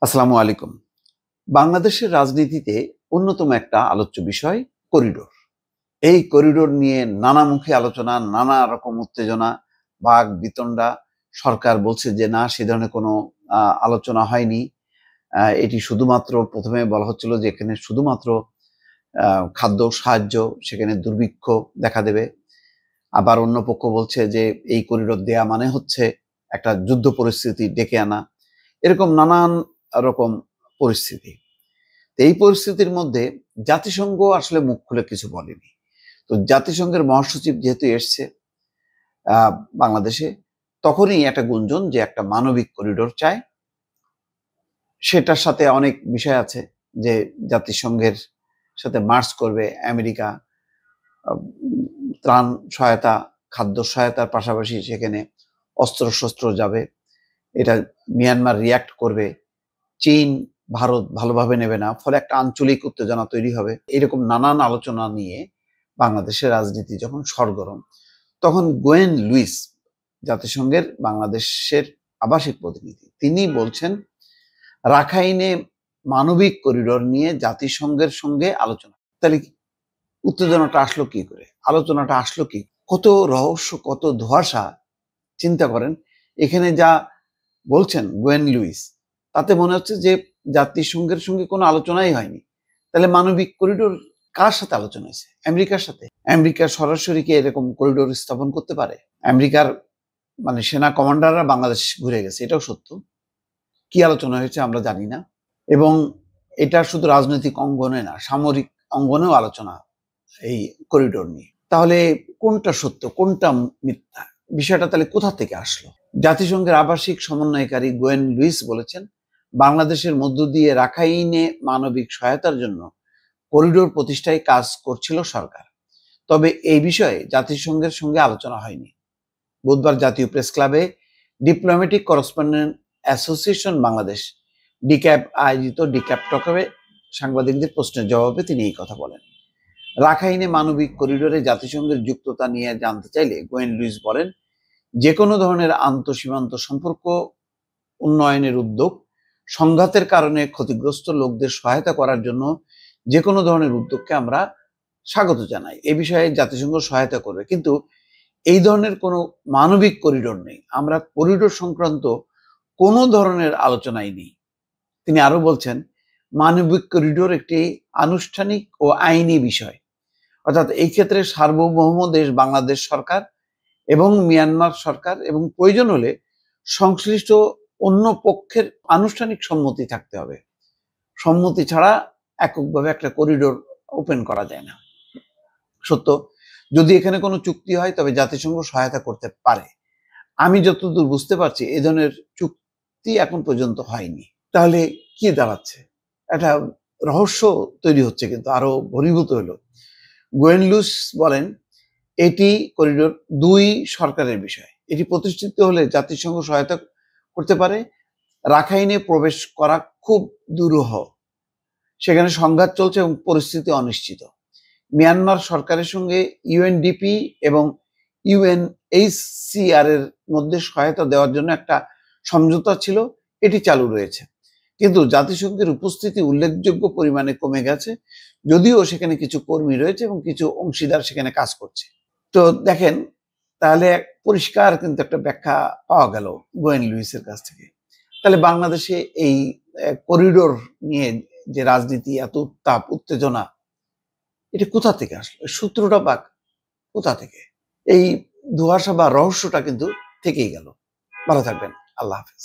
আসসালামু আলাইকুম। বাংলাদেশের রাজনীতিতে অন্যতম একটা আলোচ্য বিষয় করিডোর। এই করিডোর নিয়ে নানামুখী আলোচনা, নানা রকম উত্তেজনা, বাক বিতণ্ডা। সরকার বলছে যে না, সে ধরনের কোনো আলোচনা হয়নি। এটি শুধুমাত্র প্রথমে বলা হচ্ছিল যে এখানে শুধুমাত্র খাদ্য সাহায্য, সেখানে দুর্ভিক্ষ দেখা দেবে। আবার অন্য পক্ষ বলছে যে এই করিডোর দেয়া মানে হচ্ছে একটা যুদ্ধ পরিস্থিতি ডেকে আনা। এরকম নানান রকম পরিস্থিতি। এই পরিস্থিতির মধ্যে জাতিসংঘ আসলে মুখ খুলে কিছু বলেনি। তো জাতিসংঘের মহাসচিব যেহেতু এসছে বাংলাদেশে, তখনই একটা গুঞ্জন যে একটা মানবিক করিডোর চায়। সেটার সাথে অনেক বিষয় আছে, যে জাতিসংঘের সাথে মার্চ করবে আমেরিকা, ত্রাণ সহায়তা, খাদ্য সহায়তার পাশাপাশি সেখানে অস্ত্র-শস্ত্র যাবে। এটা মিয়ানমার রিঅ্যাক্ট করবে। চীন, ভারত ভালোভাবে নেবে না, ফলে একটা আঞ্চলিক উত্তেজনা তৈরি হবে। এরকম নানান আলোচনা নিয়ে বাংলাদেশের রাজনীতি যখন সরগরম, তখন গোয়েন লুইস, জাতিসংঘের বাংলাদেশের আবাসিক প্রতিনিধি, তিনি বলছেন রাখাইনে মানবিক করিডোর নিয়ে জাতিসংঘের সঙ্গে আলোচনা। তাহলে উত্তেজনাটা আসলো কি করে, আলোচনাটা আসলো কি, কত রহস্য, কত ধোঁয়াশা। চিন্তা করেন, এখানে যা বলছেন গোয়েন লুইস, তাতে মনে হচ্ছে যে জাতিসংঘের সঙ্গে কোনো আলোচনাই হয়নি। তাহলে মানবিক করিডোর কার সাথে আলোচনা হয়েছে? আমেরিকার সাথে। আমেরিকা সরাসরি কি এরকম করিডোর স্থাপন করতে পারে? আমেরিকার সেনা কমান্ডাররা বাংলাদেশ ঘুরে গেছে, এটাও সত্য। কি আলোচনা হয়েছে আমরা জানি না। এবং এটা শুধু রাজনৈতিক অঙ্গনে না, সামরিক অঙ্গনেও আলোচনা এই করিডোর নিয়ে। তাহলে কোনটা সত্য, কোনটা মিথ্যা? বিষয়টা তাহলে কোথা থেকে আসলো? জাতিসংঘের আবাসিক সমন্বয়কারী গোয়েন লুইস বলেছেন, বাংলাদেশের মধ্য দিয়ে রাখাইনে মানবিক সহায়তার জন্য করিডোর প্রতিষ্ঠায় কাজ করছিল সরকার। তবে এই বিষয়ে জাতিসংঘের সঙ্গে আলোচনা হয়নি। বুধবার জাতীয় প্রেস ক্লাবে ডিপ্লোম্যাটিক করেসপন্ডেন্ট অ্যাসোসিয়েশন বাংলাদেশ ডিক্যাপ আয়োজিত ডিক্যাপ টকে সাংবাদিকদের প্রশ্নের জবাবে তিনি এই কথা বলেন। রাখাইনে মানবিক করিডোরে জাতিসংঘের যুক্ততা নিয়ে জানতে চাইলে গোয়েন লুইস বলেন, যে কোনো ধরনের আন্তঃসীমান্ত সম্পর্ক উন্নয়নের উদ্যোগ, সংঘাতের কারণে ক্ষতিগ্রস্ত লোকদের সহায়তা করার জন্য যে কোনো ধরনের উদ্যোগকে আমরা স্বাগত জানাই। এ বিষয়ে জাতিসংঘ সহায়তা করবে, কিন্তু এই ধরনের কোনো মানবিক করিডোর নেই। আমরা করিডোর সংক্রান্ত কোনো ধরনের আলোচনাই নেই। তিনি আরো বলছেন, মানবিক করিডোর একটি আনুষ্ঠানিক ও আইনি বিষয়। অর্থাৎ এই ক্ষেত্রে সার্বভৌম দেশ বাংলাদেশ সরকার এবং মিয়ানমার সরকার, এবং প্রয়োজন হলে সংশ্লিষ্ট অন্য পক্ষের আনুষ্ঠানিক সম্মতি থাকতে হবে। সম্মতি ছাড়া এককভাবে একটা করিডোর ওপেন করা যায় না। সত্য, যদি এখানে কোনো চুক্তি হয় তবে জাতিসংঘ সহায়তা করতে পারে। আমি যতদূর বুঝতে পারছি এ ধরনের চুক্তি এখন পর্যন্ত হয়নি। তাহলে কি দাঁড়াচ্ছে? একটা রহস্য তৈরি হচ্ছে, কিন্তু আরো ঘনীভূত হলো। গোয়েন লুইস বলেন, এটি করিডোর দুই সরকারের বিষয়। এটি প্রতিষ্ঠিত হলে জাতিসংঘ সহায়তা করতে পারে। রাখাইনে প্রবেশ করা খুব দুরূহ। সেখানে সংঘাত চলছে এবং পরিস্থিতি অনিশ্চিত। মিয়ানমার সরকারের সঙ্গে ইউএনডিপি এবং ইউএনএইচসিআর এর মধ্যে সহায়তা দেওয়ার জন্য একটা সমঝোতা ছিল, এটি চালু রয়েছে। কিন্তু জাতিসংঘের উপস্থিতি উল্লেখযোগ্য পরিমাণে কমে গেছে, যদিও সেখানে কিছু কর্মী রয়েছে এবং কিছু অংশীদার সেখানে কাজ করছে। তো দেখেন, তাহলে পরিষ্কার কিন্তু একটা ব্যাখ্যা পাওয়া গেল গোয়েন লুইসের কাছ থেকে। তাহলে বাংলাদেশে এই করিডোর নিয়ে যে রাজনীতি, এত উত্তাপ উত্তেজনা, এটা কোথা থেকে আসলো? সূত্রটা বা কোথা থেকে? এই ধোঁয়াশা বা রহস্যটা কিন্তু থেকেই গেল। ভালো থাকবেন। আল্লাহ হাফেজ।